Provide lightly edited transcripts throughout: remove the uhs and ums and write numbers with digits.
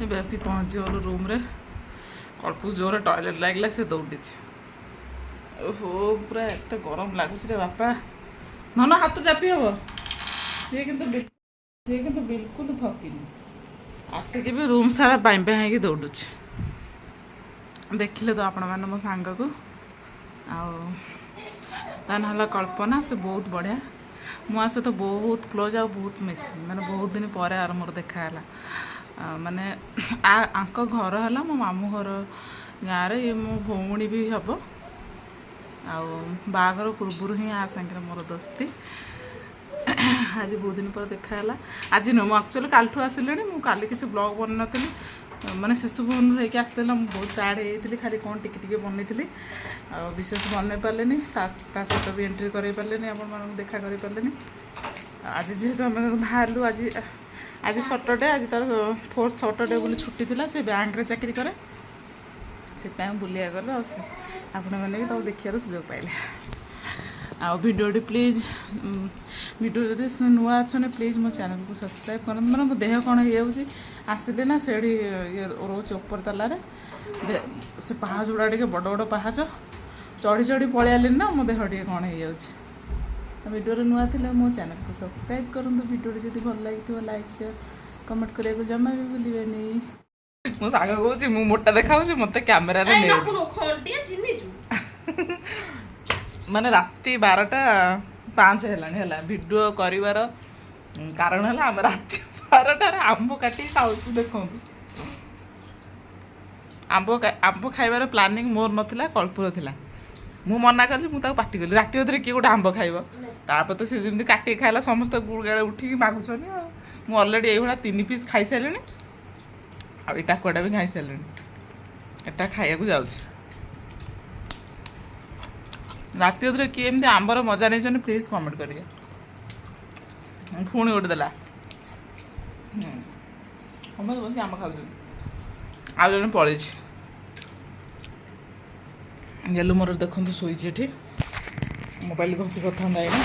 ଏବେ ଆସି ପହଞ୍ଚିଗଲୁ ରୁମ୍ରେ। କଳ୍ପକୁ ଜୋରରେ ଟଏଲେଟ୍ ଲାଗିଲା, ସେ ଦୌଡ଼ିଛି। ଓହୋ ପୁରା ଏତେ ଗରମ ଲାଗୁଛି ରେ ବାପା। ନନ ହାତ ଚାପି ହବ। ସିଏ କିନ୍ତୁ ବିଲକୁଲ ଥକିନି। ଆସିକି ବି ରୁମ୍ ସାରା ପାଇଁ ପାଇଁ ହେଇକି ଦୌଡ଼ୁଛି। ଦେଖିଲେ ତ ଆପଣମାନେ ମୋ ସାଙ୍ଗକୁ। ଆଉ ତା ନାଁ ହେଲା କଳ୍ପନା। ସେ ବହୁତ ବଢ଼ିଆ। ମୁଁ ଆ ସହିତ ବହୁତ କ୍ଲୋଜ୍ ଆଉ ବହୁତ ମିଶି, ମାନେ ବହୁତ ଦିନ ପରେ ଆର ମୋର ଦେଖା ହେଲା। ମାନେ ଆଙ୍କ ଘର ହେଲା ମୋ ମାମୁଁ ଘର ଗାଁରେ। ଇଏ ମୋ ଭଉଣୀ ବି ହେବ। ଆଉ ବାହାଘର ପୂର୍ବରୁ ହିଁ ଆ ସାଙ୍ଗରେ ମୋର ଦୋସ୍ତି। ଆଜି ବହୁତ ଦିନ ପରେ ଦେଖା ହେଲା। ଆଜି ନୁହେଁ, ମୁଁ ଆକ୍ଚୁଆଲି କାଲିଠୁ ଆସିଲିଣି। ମୁଁ କାଲି କିଛି ବ୍ଲଗ୍ ବନେଇନଥିଲି, ମାନେ ଶିଶୁ ଭବନରୁ ହେଇକି ଆସିଥିଲା। ମୁଁ ବହୁତ ଟାୟାର୍ଡ଼ ହେଇଯାଇଥିଲି, ଖାଲି କ'ଣ ଟିକେ ଟିକେ ବନେଇଥିଲି। ଆଉ ବିଶେଷ ବନେଇ ପାରିଲିନି, ତା ସହିତ ବି ଏଣ୍ଟ୍ରି କରାଇ ପାରିଲିନି, ଆପଣମାନଙ୍କୁ ଦେଖା କରିପାରିଲିନି। ଆଜି ଯେହେତୁ ଆମେ ବାହାରିଲୁ, ଆଜି ସଟର୍ଡେ, ଆଜି ତାର 4th ସଟର୍ଡେ ବୋଲି ଛୁଟି ଥିଲା। ସେ ବ୍ୟାଙ୍କରେ ଚାକିରି କରେ, ସେଥିପାଇଁ ବୁଲିବାକୁ ଗଲେ। ଆଉ ଆପଣମାନେ ବି ତାକୁ ଦେଖିବାର ସୁଯୋଗ ପାଇଲେ। ଆଉ ଭିଡ଼ିଓଟି ପ୍ଲିଜ୍, ଭିଡ଼ିଓ ଯଦି ନୂଆ ଅଛନ୍ତି ପ୍ଲିଜ୍ ମୋ ଚ୍ୟାନେଲକୁ ସବସ୍କ୍ରାଇବ୍ କରନ୍ତୁ। ମାନେ ମୋ ଦେହ କ'ଣ ହେଇଯାଉଛି, ଆସିଲେ ନା ସେଠି ଇଏ ରହୁଛି ଉପର ତାଲାରେ, ସେ ପାହାଚ ଗୁଡ଼ା ଟିକେ ବଡ଼ ବଡ଼ ପାହାଚ ଚଢ଼ି ଚଢ଼ି ପଳେଇ ଆଇଲିନି ନା, ମୋ ଦେହ ଟିକେ କ'ଣ ହେଇଯାଉଛି। ଭିଡ଼ିଓରେ ନୂଆ ଥିଲେ ମୋ ଚ୍ୟାନେଲକୁ ସବସ୍କ୍ରାଇବ୍ କରନ୍ତୁ। ଭିଡ଼ିଓଟି ଯଦି ଭଲ ଲାଗିଥିବ ଲାଇକ୍ ସେୟାର କମେଣ୍ଟ କରିବାକୁ ଜମା ବି ଭୁଲିବେନି। ମୋ ସାଙ୍ଗ କହୁଛି ମୁଁ ମୋଟା ଦେଖାଉଛି, ମୋତେ କ୍ୟାମେରାରେ ମାନେ ରାତି 12:05 ହେଲାଣି ହେଲା। ଭିଡ଼ିଓ କରିବାର କାରଣ ହେଲା ଆମେ ରାତି 12ଟାରେ ଆମ୍ବ କାଟିକି ଖାଉଛୁ। ଦେଖନ୍ତୁ, ଆମ୍ବ ଖାଇବାର ପ୍ଲାନିଂ ମୋର ନଥିଲା, କଳ୍ପର ଥିଲା। ମୁଁ ମନା କଲି, ମୁଁ ତାକୁ ପାଟି କଲି। ରାତି ଅଧରେ କିଏ ଗୋଟେ ଆମ୍ବ ଖାଇବ? ତାପରେ ତ ସେ ଯେମିତି କାଟିକି ଖାଇଲା, ସମସ୍ତେ ଗୁଳଗାଳେ ଉଠିକି ମାଗୁଛନ୍ତି। ଆଉ ମୁଁ ଅଲରେଡ଼ି ଏଇଭଳିଆ 3 ପିସ୍ ଖାଇସାରିଲିଣି। ଆଉ ଏଇ ଟାକୁଆଟା ବି ଖାଇସାରିଲିଣି। ଏଟା ଖାଇବାକୁ ଯାଉଛି। ରାତି ଅଧରେ କିଏ ଏମିତି ଆମ୍ବର ମଜା ନେଇଛନ୍ତି ପ୍ଲିଜ୍ କମେଣ୍ଟ କରିବେ। ପୁଣି ଗୋଟେ ଦେଲା। ସମସ୍ତେ ବସି ଆମ୍ବ ଖାଉଛନ୍ତି। ଆଉ ଜଣେ ପଳେଇଛି। ଗେଲୁ ମୋର ଦେଖନ୍ତୁ ଶୋଇଛି ଏଠି, ମୋବାଇଲ ଘଷି କରିଥାନ୍ତା ଏଇନା।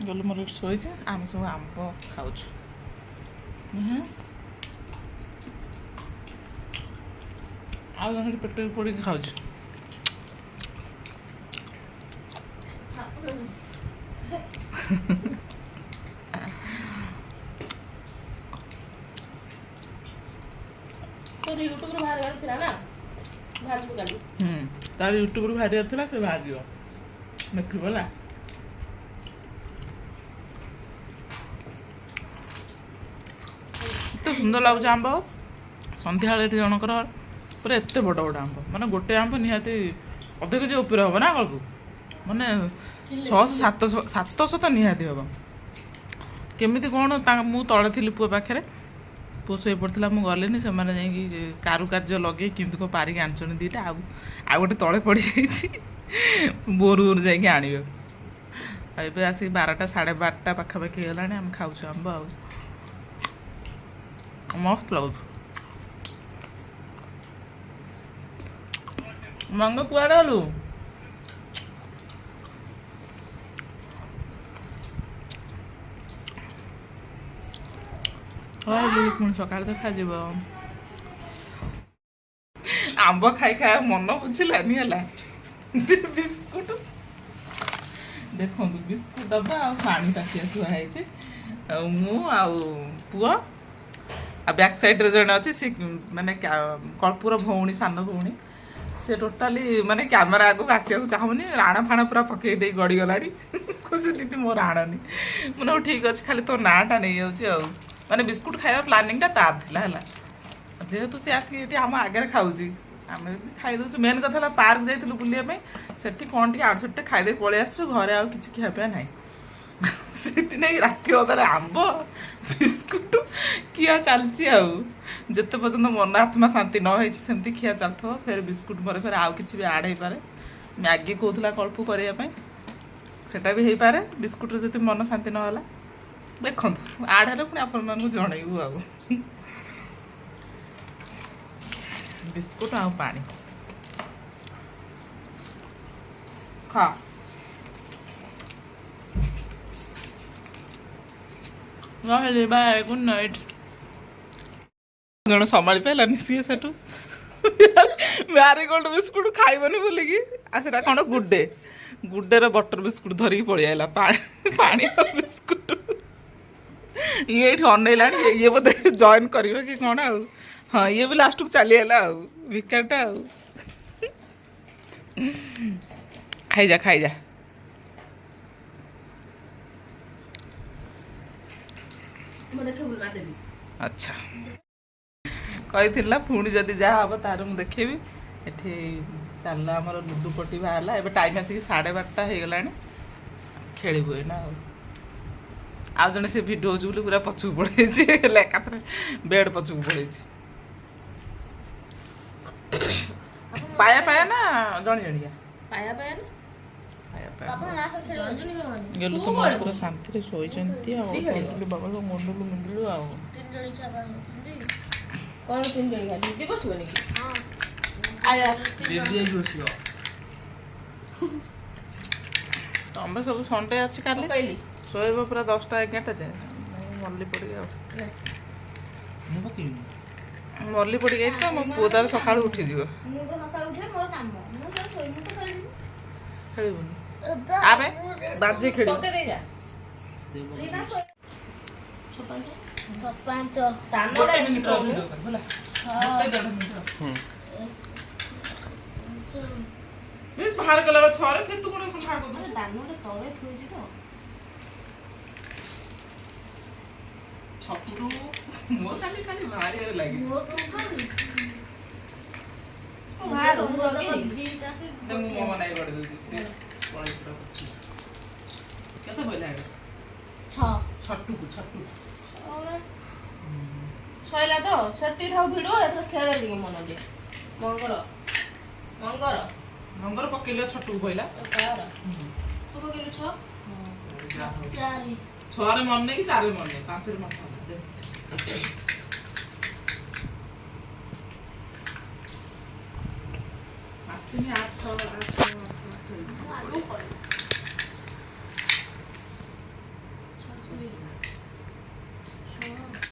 ଗେଲୁ ମୋର ଏଠି ଶୋଇଛି, ଆମେ ସବୁ ଆମ୍ବ ଖାଉଛୁ। ଆଉ ଜଣେ ସେଠି ପେଟରେ ପୋଡ଼ିକି ଖାଉଛି। ତାର ୟୁଟ୍ୟୁବରୁ ବାହାରିବାର ଥିଲା, ସେ ବାହାରିଯିବ, ଦେଖିବ ହେଲା। ଏତେ ସୁନ୍ଦର ଲାଗୁଛି ଆମ୍ବ। ସନ୍ଧ୍ୟାବେଳେ ଏଠି ଜଣଙ୍କର ପୁରା ଏତେ ବଡ଼ ବଡ଼ ଆମ୍ବ, ମାନେ ଗୋଟେ ଆମ୍ବ ନିହାତି ଅଧ କେଜି ଉପରେ ହେବ ନା କଳକୁ, ମାନେ 600-700 ତ ନିହାତି ହେବ। କେମିତି କ'ଣ ମୁଁ ତଳେ ଥିଲି ପୁଅ ପାଖରେ, ପୁଅ ଶୋଇପଡ଼ିଥିଲା, ମୁଁ ଗଲିନି। ସେମାନେ ଯାଇକି କାରୁକାର୍ଯ୍ୟ ଲଗେଇ କେମିତି କ'ଣ ପାରିକି ଆଣିଛନ୍ତି ଦୁଇଟା। ଆଉ ଗୋଟେ ତଳେ ପଡ଼ିଯାଇଛି, ଭୋରୁ ଯାଇକି ଆଣିବେ। ଆଉ ଏବେ ଆସିକି 12ଟା 12:30 ପାଖାପାଖି ହେଇଗଲାଣି, ଆମେ ଖାଉଛୁ ଆମ୍ବ। ଆଉ ମସ୍ତ ଲାଗୁଛୁ। ମଙ୍ଗ କୁଆଡ଼େ ଗଲୁ? ପୁଣି ସକାଳେ ଦେଖାଯିବ। ଆମ୍ବ ଖାଇ ଖାଇ ମନ ବୁଝିଲାନି ହେଲା। ବିସ୍କୁଟ ଦେଖନ୍ତୁ, ବିସ୍କୁଟ ଡବା ଆଉ ପାଣି ତାଟିଆ ଥୁଆ ହେଇଛି। ଆଉ ମୁଁ ଆଉ ପୁଅ, ଆଉ ବ୍ୟାକ୍ ସାଇଡ଼୍ରେ ଜଣେ ଅଛି, ସେ ମାନେ କଳ୍ପୁର ଭଉଣୀ, ସାନ ଭଉଣୀ। ସେ ଟୋଟାଲି ମାନେ କ୍ୟାମେରା ଆଗକୁ ଆସିବାକୁ ଚାହୁଁନି। ରାଣ ଫାଣ ପୁରା ପକେଇ ଦେଇ ଗଡ଼ିଗଲାଣି। କହୁଛି ଦିଦି ମୋର ଆଣନି। ମାନେ ହଉ ଠିକ୍ ଅଛି, ଖାଲି ତୋ ନାଁଟା ନେଇଯାଉଛି। ଆଉ ମାନେ ବିସ୍କୁଟ ଖାଇବା ପ୍ଲାନିଂଟା ତାର ଥିଲା ହେଲା। ଯେହେତୁ ସେ ଆସିକି ଏଠି ଆମ ଆଗରେ ଖାଉଛି, ଆମେ ବି ଖାଇଦେଉଛୁ। ମେନ୍ କଥା ହେଲା ପାର୍କ ଯାଇଥିଲୁ ବୁଲିବା ପାଇଁ, ସେଠି କ'ଣ ଟିକେ ଆଡ଼ୁସାଡ଼ୁଟେ ଖାଇଦେଇ ପଳେଇ ଆସିଛୁ। ଘରେ ଆଉ କିଛି ଖିଆପିଆ ନାହିଁ। ସେଥିପାଇଁ ରାତି ଅଧରେ ଆମ୍ବ ବିସ୍କୁଟ ଖିଆ ଚାଲିଛି। ଆଉ ଯେତେ ପର୍ଯ୍ୟନ୍ତ ମନ ଆତ୍ମା ଶାନ୍ତି ନ ହେଇଛି ସେମିତି ଖିଆ ଚାଲିଥିବ। ଫେର ବିସ୍କୁଟ ପରେ ଫେର ଆଉ କିଛି ବି ଆଡ଼୍ ହେଇପାରେ। ମ୍ୟାଗି କହୁଥିଲା କଳ୍ପୁ କରିବା ପାଇଁ, ସେଟା ବି ହେଇପାରେ। ବିସ୍କୁଟରେ ଯଦି ମନ ଶାନ୍ତି ନହେଲା, ଦେଖନ୍ତୁ ଆଡ଼୍ ହେଲେ ପୁଣି ଆପଣମାନଙ୍କୁ ଜଣେଇବୁ। ଆଉ ବିସ୍କୁଟ ଆଉ ପାଣି ଖା। ରହିଲି ବାଏ ଗୁଡ୍ ନାଇଟ୍। ଜଣେ ସମ୍ଭାଳି ପାରିଲାନି ସିଏ ସେଠୁ ମ୍ୟାରିଗୋଲ୍ଡ ବିସ୍କୁଟ ଖାଇବନି ବୋଲିକି ଆଉ ସେଟା କ'ଣ ଗୁଡେର ବଟର ବିସ୍କୁଟ ଧରିକି ପଳେଇ ଆଇଲା ପାଣି ବିସ୍କୁଟ। ଇଏ ଏଇଠି ଅନେଇଲାଣି ଇଏ ବୋଧେ ଜଏନ୍ କରିବ କି କ'ଣ ଆଉ। ହଁ ଇଏ ବି ଲାଷ୍ଟକୁ ଚାଲିଗଲା ଆଉ ଭିକାରଟା ଆଉ। ଖାଇଯା ଖାଇଯା। ଆଚ୍ଛା କହିଥିଲା ପୁଣି ଯଦି ଯାହା ହବ ତାର ମୁଁ ଦେଖେଇବି। ଏଠି ଚାଲିଲା ଆମର ଲୁଡୁ ପଟି ବାହାରିଲା। ଏବେ ଟାଇମ୍ ଆସିକି 12:30 ହେଇଗଲାଣି। ଖେଳିବୁ ଏଇନା ଆଉ ଜଣେ ସେ ଭିଡ଼ିଓ ହେଉଛି ବୋଲି ପୁରା ପଛକୁ ପଳେଇଛି ହେଲେ ଏକାଥରେ ବେଡ୍ ପଛକୁ ପଳେଇଛି। ପାୟା ପାୟା ନା ଜଣି ଜଣିଆ ଗେଲୁ ତ ପୁରା ଶାନ୍ତିରେ ଶୋଇଛନ୍ତି ଆଉ ବାବା ମୁଣ୍ଡୁଲୁ ମୁଣ୍ଡୁଲୁ ଆଉ କଣ 3 ଜଣ ଦିଦି ବସିବନି କି? ତମେ ସବୁ ସଣ୍ଡେ ଅଛି କାଲି ଶୋଇବ ପୁରା 10ଟା 11ଟା ଯାଏ। ମଲ୍ଲି ପଡ଼ିକି ଆଉ ମଲ୍ଲି ପଡ଼ିକି ଯାଇଥିବ ମୋ ପୁଅ ତାର ସକାଳୁ ଉଠିଯିବ। ଖେଳିବୁନି ଆମେ ବାଜି ଖେଳିବୁ। ବାହାର କଲା ଛରେ ତୁ କ'ଣ ତଳେ ଥୋଇଛି ତ ଛତୁ ମୋ ଖାଲି ଖାଲି ବାହାରିବାରେ ଲାଗିଛି। ମୁଁ ମୋ ମନାଇ କରିଦେଉଛି ସେ କେତେ ପଇଲା ଛଟୁକୁ ସଇଲା ତ ସେତିକି ଥାଉ ଭିଡିଓ ଏଥର ଖେଳ ଟିକେ ମନ ଦିଏ। ମଙ୍ଗର ପକେଇଲ ଛଟୁକୁ ପଇଲା ତୁ ପକେଇଲୁ 6 6ରେ ମନେ ନେଇକି 4ରେ ମନେ ନେଇ 5ରେ ମନେ ଆସିନି 8